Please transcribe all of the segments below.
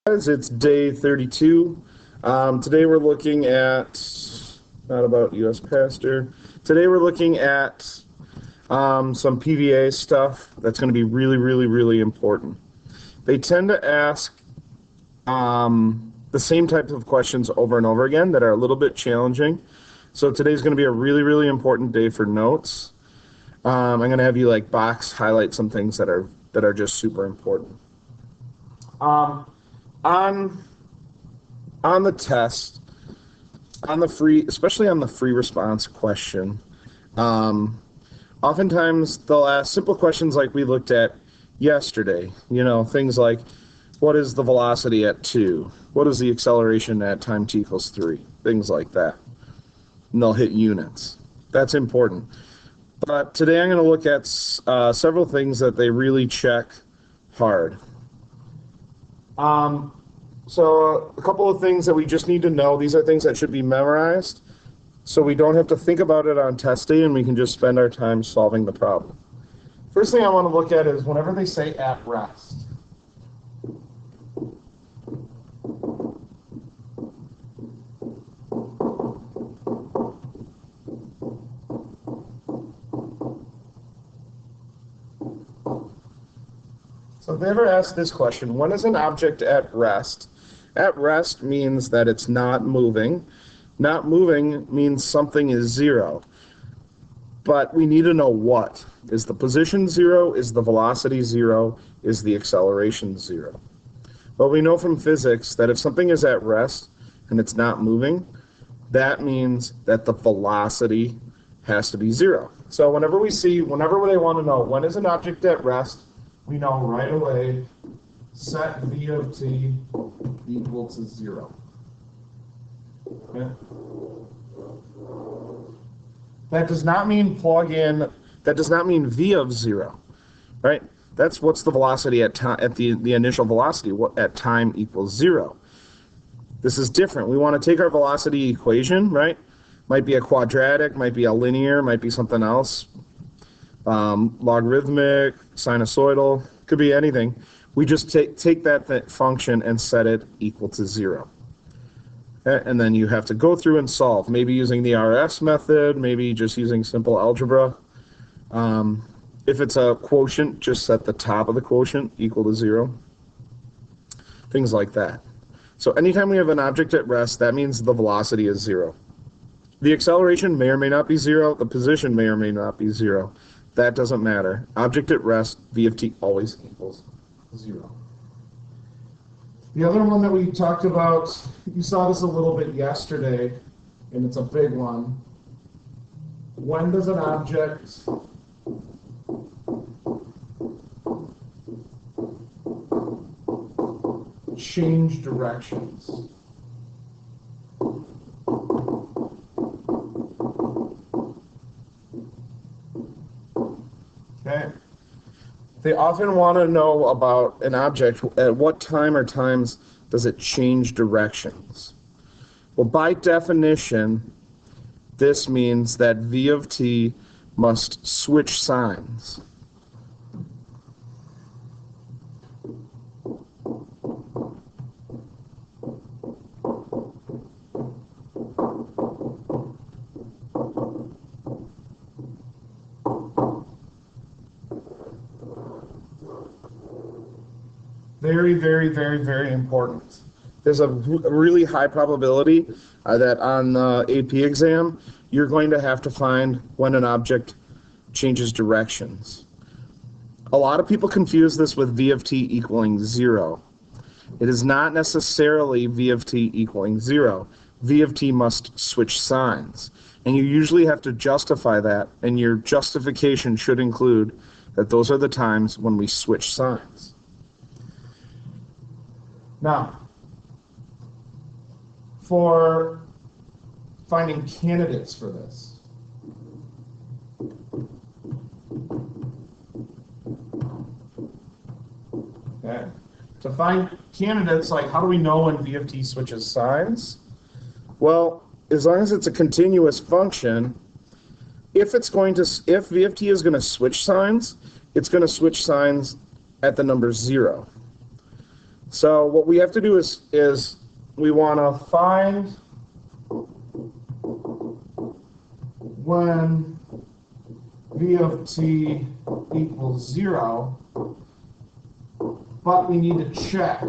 It's day 32. Today we're looking at, not about U.S. pastor. Today we're looking at some PVA stuff that's going to be really important. They tend to ask the same types of questions over and over again that are a little bit challenging. So today's going to be a really important day for notes. I'm going to have you box highlight some things that are just super important. On the test, especially on the free response question, oftentimes they'll ask simple questions like we looked at yesterday. Things like, what is the velocity at 2? What is the acceleration at time t equals 3? Things like that. And they'll hit units. That's important. But today I'm going to look at several things that they really check hard. So a couple of things that we just need to know. These are things that should be memorized, so we don't have to think about it on test day, and we can just spend our time solving the problem. First thing I want to look at is whenever they say at rest. So if they ever ask this question, when is an object at rest? At rest means that it's not moving. Not moving means something is 0. But we need to know what. Is the position 0? Is the velocity 0? Is the acceleration 0? Well, we know from physics that if something is at rest and it's not moving, that means that the velocity has to be 0. So whenever they want to know when is an object at rest, we know right away set v of t equal to 0. Okay? That does not mean v of 0, right? That's what's the velocity at the initial velocity at time equals 0. This is different. We want to take our velocity equation, right? Might be a quadratic, might be a linear, might be something else. Logarithmic, sinusoidal, could be anything. We just take that function and set it equal to 0. Okay? And then you have to go through and solve, maybe using the RS method, maybe just using simple algebra. If it's a quotient, just set the top of the quotient equal to 0. Things like that. So anytime we have an object at rest, that means the velocity is 0. The acceleration may or may not be 0. The position may or may not be 0. That doesn't matter. Object at rest, v of t always equals 0. The other one that we talked about, you saw this a little bit yesterday, and it's a big one. When does an object change directions? Okay. They often want to know about an object, at what time or times does it change directions? Well, by definition, this means that v of t must switch signs. Very important. There's a really high probability that on the AP exam, you're going to have to find when an object changes directions. A lot of people confuse this with v of t equaling 0. It is not necessarily v of t equaling 0. V of t must switch signs. And you usually have to justify that, and your justification should include that those are the times when we switch signs. Now, for finding candidates for this, okay, to find candidates, like how do we know when v of t switches signs? Well, as long as it's a continuous function, if v of t is going to switch signs, it's going to switch signs at the number 0. So what we have to do is we want to find when v of t equals 0, but we need to check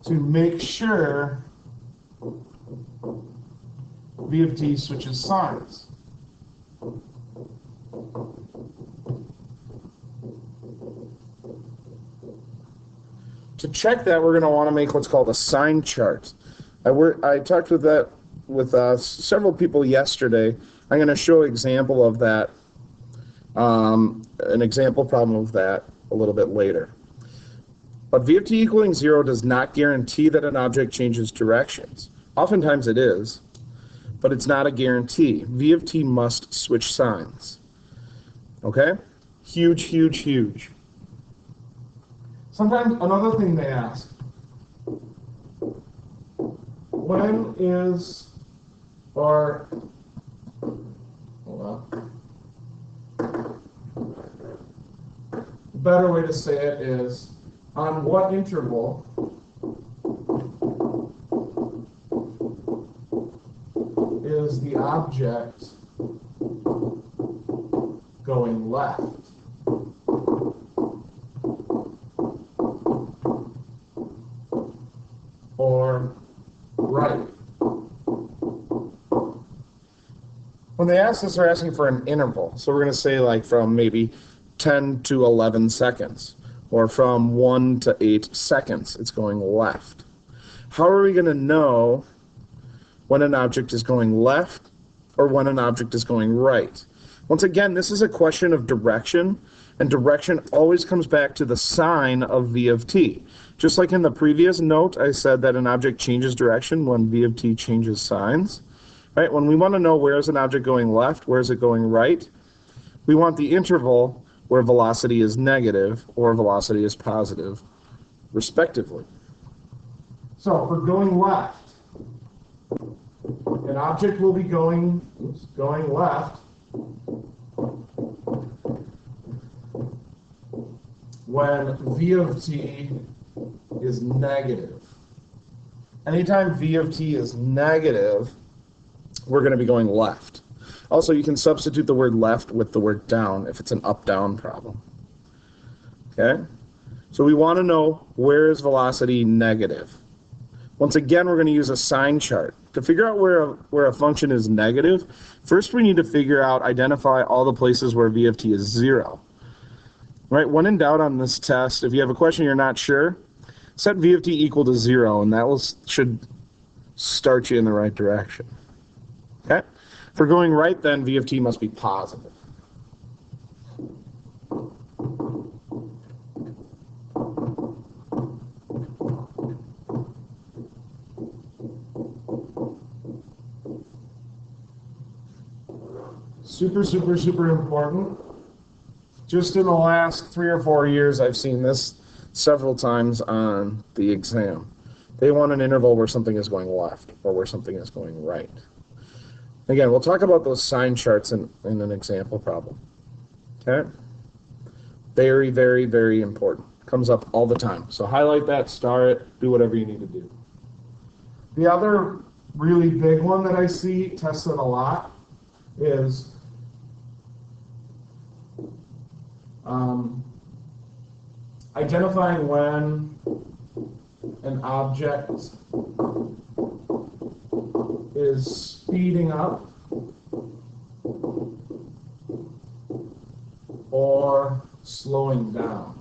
to make sure v of t switches signs. To check that, we're going to want to make what's called a sign chart. I talked with several people yesterday. I'm going to show an example of that, an example problem of that a little bit later. But v of t equaling 0 does not guarantee that an object changes directions. Oftentimes it is, but it's not a guarantee. V of t must switch signs. Okay? Huge, huge, huge. Sometimes another thing they ask, when is, or, hold on. A better way to say it is, on what interval is the object going left? Or right? When they ask this, they're asking for an interval. So we're going to say like from maybe 10 to 11 seconds, or from 1 to 8 seconds, it's going left. How are we going to know when an object is going left or when an object is going right? Once again, this is a question of direction, and direction always comes back to the sign of v of t. Just like in the previous note, I said that an object changes direction when v of t changes signs. Right? When we want to know where is an object going left, where is it going right, we want the interval where velocity is negative or velocity is positive, respectively. So for going left, an object will be going left when v of t is negative. Anytime v of t is negative, we're going to be going left. Also, you can substitute the word left with the word down if it's an up-down problem. Okay? So we want to know where is velocity negative. Once again, we're going to use a sign chart. To figure out where a function is negative, first we need to identify all the places where v of t is 0. Right? When in doubt on this test, if you have a question you're not sure, set v of t equal to 0, and that should start you in the right direction. Okay? For going right, then, v of t must be positive. Super, super, super important. Just in the last 3 or 4 years, I've seen this several times on the exam. They want an interval where something is going left or where something is going right. Again, we'll talk about those sign charts in an example problem. Okay? Very, very, very important. Comes up all the time. So highlight that, star it, do whatever you need to do. The other really big one that I see tested a lot is identifying when an object is speeding up or slowing down.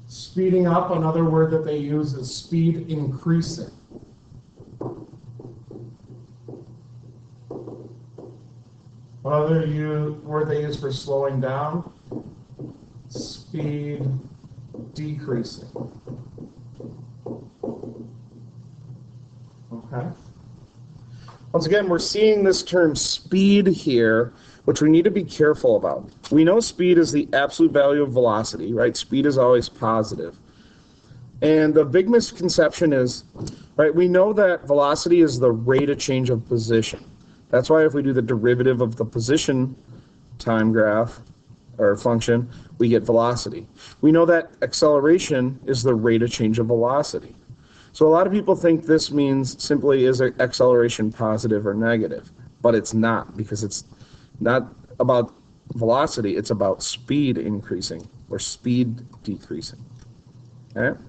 Speeding up, another word that they use is speed increasing. Another word they use for slowing down, speed decreasing. Okay. Once again, we're seeing this term speed here, which we need to be careful about. We know speed is the absolute value of velocity, right? Speed is always positive. And the big misconception is, right, we know that velocity is the rate of change of position. That's why if we do the derivative of the position time graph or function, we get velocity. We know that acceleration is the rate of change of velocity. So a lot of people think this means simply is acceleration positive or negative, but it's not, because it's not about velocity, it's about speed increasing or speed decreasing. Okay?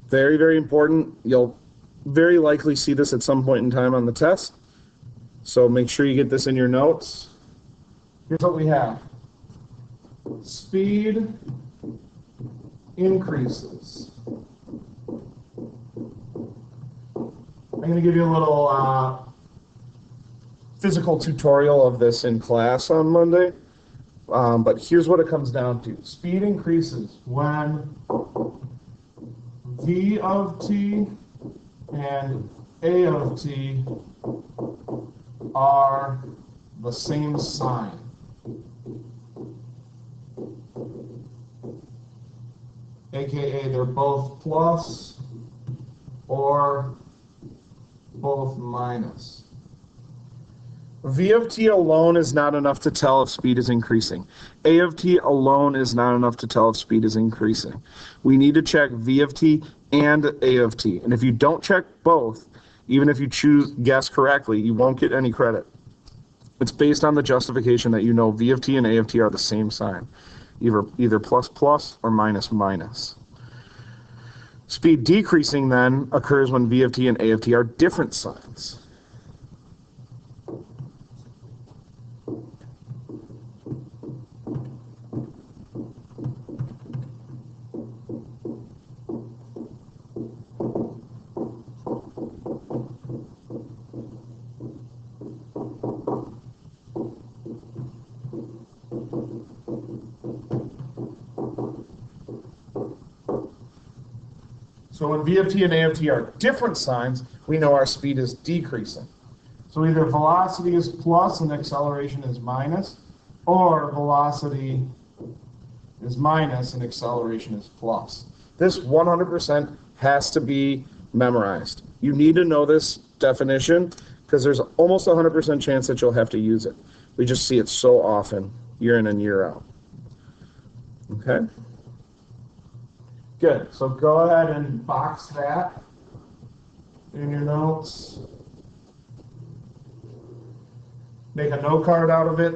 Very, very important. You'll very likely see this at some point in time on the test, so make sure you get this in your notes. Here's what we have. Speed increases. I'm going to give you a little physical tutorial of this in class on Monday, but here's what it comes down to. Speed increases when V of t and A of t are the same sign. AKA they're both plus or both minus. V of t alone is not enough to tell if speed is increasing. A of t alone is not enough to tell if speed is increasing. We need to check V of t and A of t. And if you don't check both, even if you guess correctly, you won't get any credit. It's based on the justification that you know V of t and A of t are the same sign, either plus plus or minus minus. Speed decreasing then occurs when V of t and A of t are different signs. So when V of t and A of t are different signs, we know our speed is decreasing. So either velocity is plus and acceleration is minus, or velocity is minus and acceleration is plus. This 100% has to be memorized. You need to know this definition because there's almost a 100% chance that you'll have to use it. We just see it so often, year in and year out. Okay? Good. So go ahead and box that in your notes. Make a note card out of it.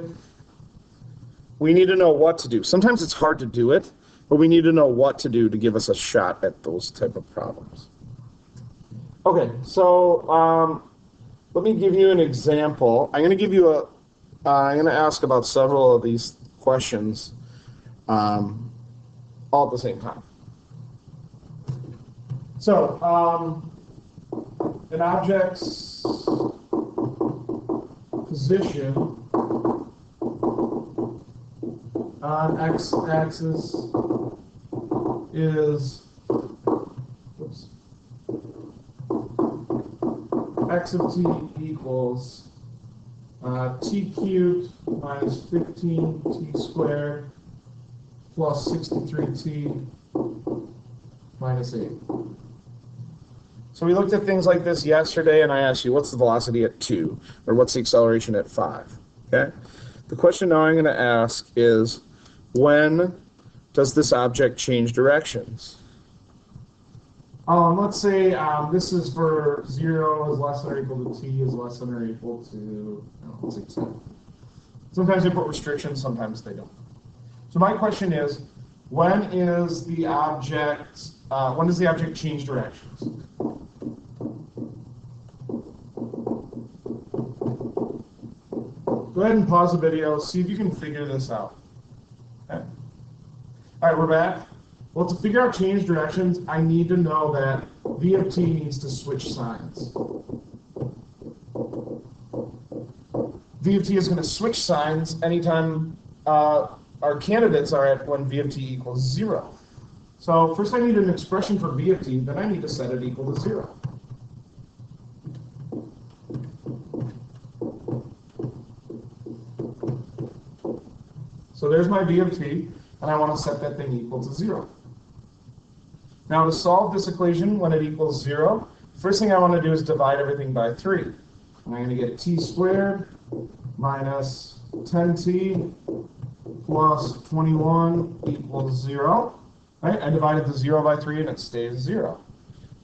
We need to know what to do. Sometimes it's hard to do it, but we need to know what to do to give us a shot at those type of problems. Okay, so let me give you an example. I'm going to ask about several of these questions all at the same time. So, an object's position on x-axis is x of t equals t cubed minus 15t squared plus 63t minus 8. So we looked at things like this yesterday, and I asked you, what's the velocity at 2? Or what's the acceleration at 5? Okay? The question now I'm going to ask is, when does this object change directions? Let's say this is for 0 is less than or equal to t is less than or equal to, let's say 10. Sometimes they put restrictions, sometimes they don't. So my question is, when does the object change directions? Go ahead and pause the video, see if you can figure this out. Okay. All right, we're back. Well, to figure out change directions, I need to know that V of t needs to switch signs. V of t is going to switch signs anytime our candidates are at when V of t equals 0. So first I need an expression for V of t, then I need to set it equal to 0. So there's my V of t, and I want to set that thing equal to 0. Now to solve this equation when it equals 0, first thing I want to do is divide everything by 3. And I'm going to get t squared minus 10t plus 21 equals 0. Right? I divided the 0 by 3 and it stays 0.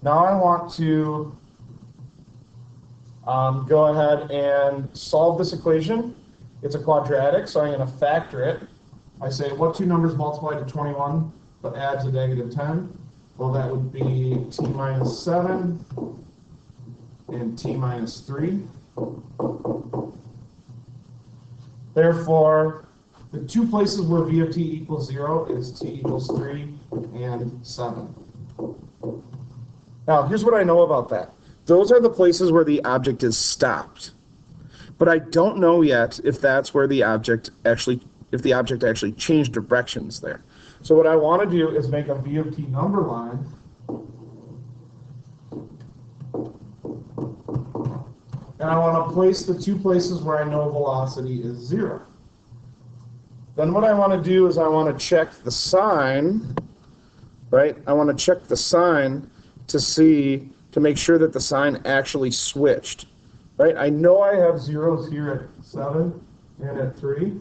Now I want to go ahead and solve this equation. It's a quadratic, so I'm going to factor it. I say, what two numbers multiply to 21 but add to negative 10? Well, that would be t minus 7 and t minus 3. Therefore, the two places where v of t equals 0 is t equals 3 and 7. Now, here's what I know about that. Those are the places where the object is stopped. But I don't know yet if that's where the object actually, if the object actually changed directions there. So what I want to do is make a v of t number line. And I want to place the two places where I know velocity is 0. Then what I want to do is I want to check the sign, right? I want to check the sign to make sure that the sign actually switched, right? I know I have zeros here at 7 and at 3.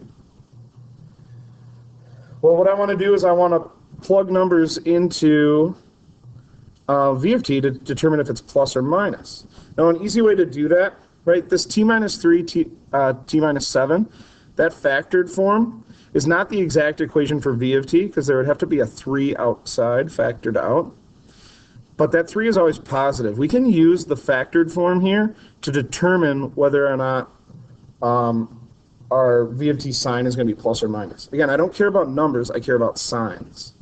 Well, what I want to do is I want to plug numbers into v of t to determine if it's plus or minus. Now, an easy way to do that, right? This t minus 3, t minus 7, that factored form is not the exact equation for v of t because there would have to be a 3 outside factored out. But that 3 is always positive. We can use the factored form here to determine whether or not our v of t sign is going to be plus or minus. Again, I don't care about numbers, I care about signs.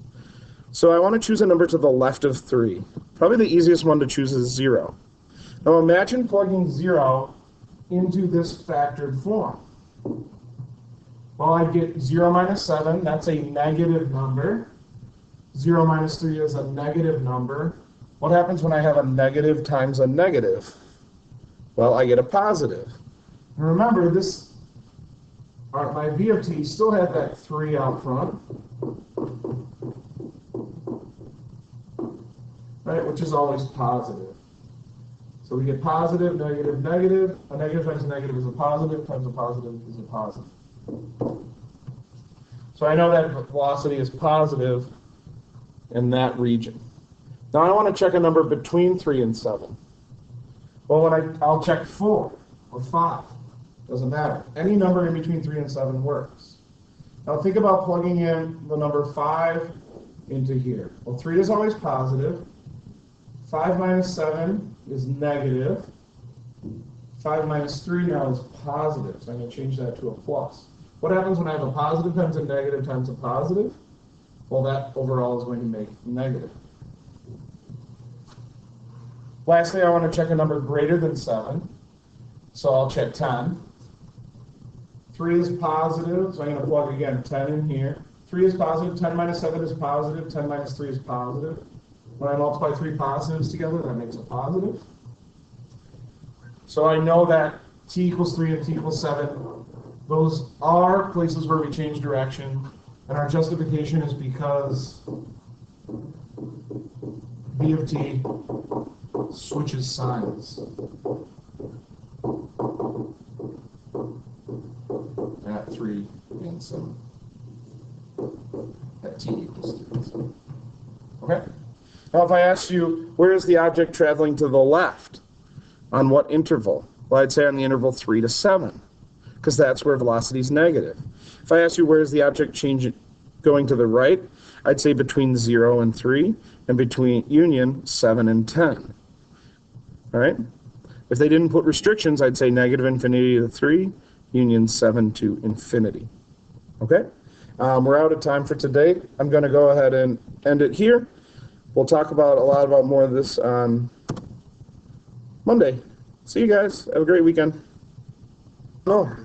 So I want to choose a number to the left of 3. Probably the easiest one to choose is 0. Now imagine plugging 0 into this factored form. Well, I get 0 minus 7, that's a negative number. 0 minus 3 is a negative number. What happens when I have a negative times a negative? Well, I get a positive. And remember, my v of t still had that 3 out front, right, which is always positive. So we get positive, negative, negative. A negative times a negative is a positive, times a positive is a positive. So I know that velocity is positive in that region. Now I want to check a number between 3 and 7. Well, I'll check 4 or 5. Doesn't matter. Any number in between 3 and 7 works. Now think about plugging in the number 5 into here. Well, 3 is always positive. 5 minus 7 is negative. 5 minus 3 now is positive, so I'm going to change that to a plus. What happens when I have a positive times a negative times a positive? Well, that overall is going to make negative. Lastly, I want to check a number greater than 7. So I'll check 10. 3 is positive, so I'm going to plug again 10 in here. 3 is positive, 10 minus 7 is positive, 10 minus 3 is positive. When I multiply 3 positives together, that makes a positive. So I know that t equals 3 and t equals 7, those are places where we change direction. And our justification is because v of t switches signs at 3 and 7. At t equals 3 and 7. Okay? Now if I asked you, where is the object traveling to the left? On what interval? Well, I'd say on the interval 3 to 7, because that's where velocity is negative. If I ask you where is the object going to the right, I'd say between 0 and 3, and between union 7 and 10. All right? If they didn't put restrictions, I'd say negative infinity to 3, union 7 to infinity. Okay? We're out of time for today. I'm going to go ahead and end it here. We'll talk about a lot about more of this on Monday. See you guys. Have a great weekend. No.